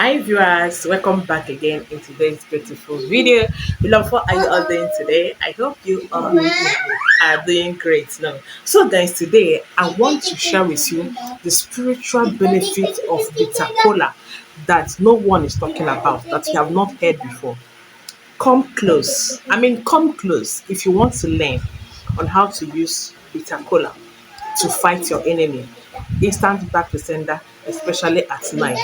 Hi viewers, welcome back again in today's beautiful video. Beloved, how are you all doing today? I hope you all are doing great now. So guys, today I want to share with you the spiritual benefit of bitter cola that no one is talking about, that you have not heard before. Come close. Come close if you want to learn on how to use bitter cola to fight your enemy. Instant back to sender, especially at night.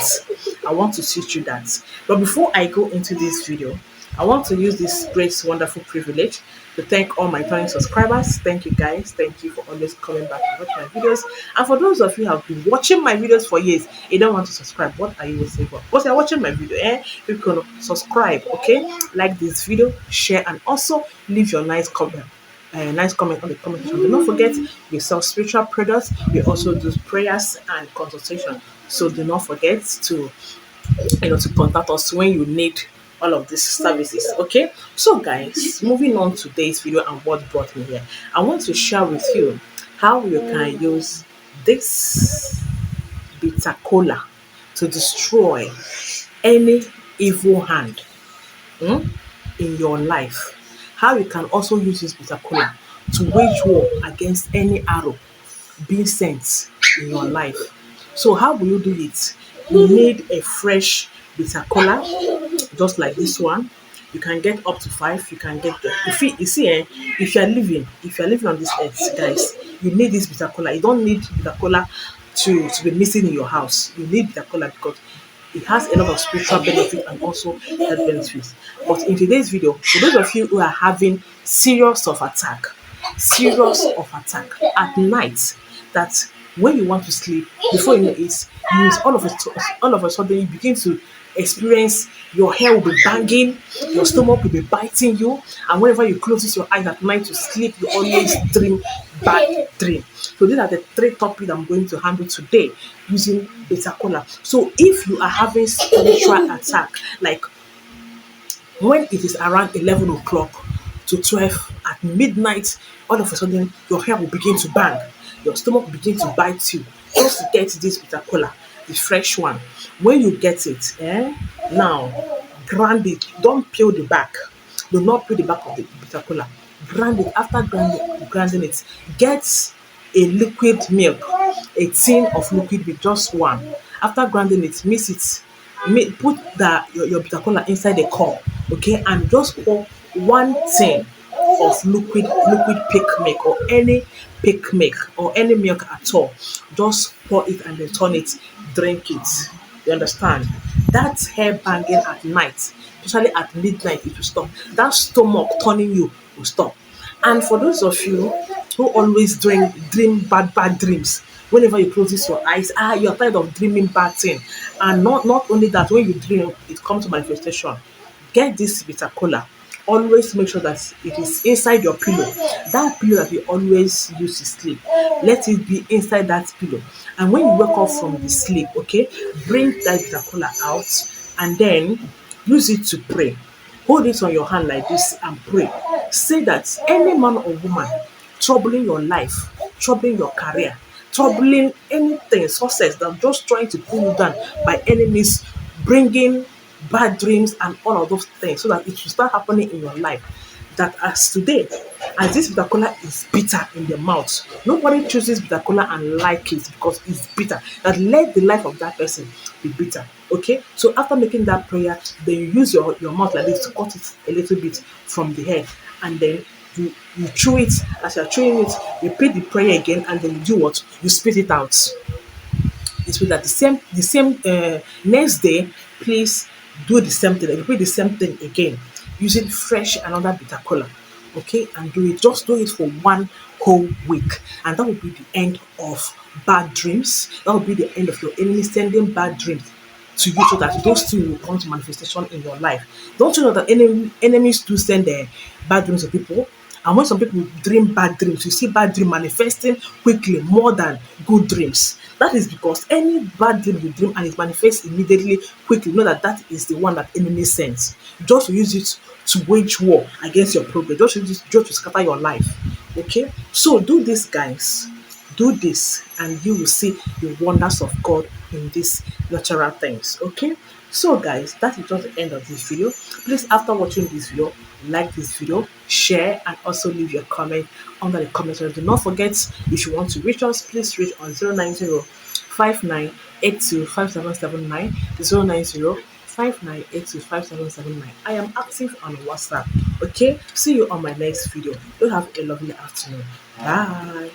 I want to teach you that. But before I go into this video, I want to use this great, wonderful privilege to thank all my returning subscribers. Thank you guys. Thank you for always coming back to watch my videos. And for those of you who have been watching my videos for years, you don't want to subscribe, what are you waiting for? Because you're watching my video, you can subscribe, okay? Like this video, share, and also leave your nice comment. Nice comment on the comment section. Do not forget we sell spiritual products. We also do prayers and consultation. So do not forget to to contact us when you need all of these services. Okay. So guys, moving on to today's video and what brought me here, I want to share with you how you can use this bitter cola to destroy any evil hand in your life. How you can also use this bitter cola to wage war against any arrow being sent in your life. So how will you do it? You need a fresh bitter cola, just like this one. You can get up to 5. You can get if you're living on this earth, guys, you need this bitter cola. You don't need bitter cola to be missing in your house. You need bitter cola because it has a lot of spiritual benefit and also health benefits. But in today's video, for those of you who are having serious of attack at night, that when you want to sleep, before you know it means all of a sudden you begin to experience your hair will be banging, your stomach will be biting you, and whenever you close your eyes at night to sleep, you always dream bad dream. So these are the 3 topics I'm going to handle today using bitter cola. So if you are having spiritual attack, like when it is around 11 o'clock to 12 at midnight, all of a sudden your hair will begin to bang, your stomach will begin to bite you. Just get this bitter cola, the fresh one. When you get it, now grind it. Don't peel the back. Do not peel the back of the bitter cola. Grind it. After grinding it, get a liquid milk, a tin of liquid milk, just one. After grinding it, mix it. Put your bitter cola inside the cup, okay, and just pour one tin of liquid peak milk, or any peak milk or any milk at all. Just pour it and then turn it, drink it. You understand? That hair banging at night, especially at midnight, it will stop. That stomach turning you will stop. And for those of you who always dream bad dreams, whenever you close your eyes, you're tired of dreaming bad thing. And not only that, when you dream, it comes to manifestation. Get this bitter cola. Always make sure that it is inside your pillow. That pillow that you always use to sleep, let it be inside that pillow. And when you wake up from the sleep, okay, bring that bitter cola out and then use it to pray. Hold it on your hand like this and pray. Say that any man or woman troubling your life, troubling your career, troubling anything, success, that just trying to pull you down by enemies, bringing bad dreams and all of those things, so that it will start happening in your life. That as today, as this bitter cola is bitter in the mouth, nobody chooses bitter cola and like it because it's bitter. That let the life of that person be bitter. Okay, so after making that prayer, then you use your mouth like this to cut it a little bit from the head, and then you chew it. As you're chewing it, you repeat the prayer again, and then you do what? You spit it out. It will that the same next day, please do the same thing, repeat the same thing again using fresh another bitter cola, okay, and do it for 1 whole week, and that will be the end of bad dreams. That will be the end of your enemy sending bad dreams to you, so that those two will come to manifestation in your life. Don't you know that enemies do send their bad dreams to people? And when some people dream bad dreams, you see bad dream manifesting quickly more than good dreams. That is because any bad dream you dream and it manifests immediately, quickly, know that that is the one that enemy sends. Just to use it to wage war against your progress, just to use it just to scatter your life. Okay? So do this, guys. Do this, and you will see the wonders of God in these natural things. Okay? So guys, that is just the end of this video. Please, after watching this video, like this video, share, and also leave your comment under the comment section. Do not forget, if you want to reach us, please reach on 090 5982 5779 090 5982 5779. I am active on WhatsApp. Okay, see you on my next video. You have a lovely afternoon. Bye.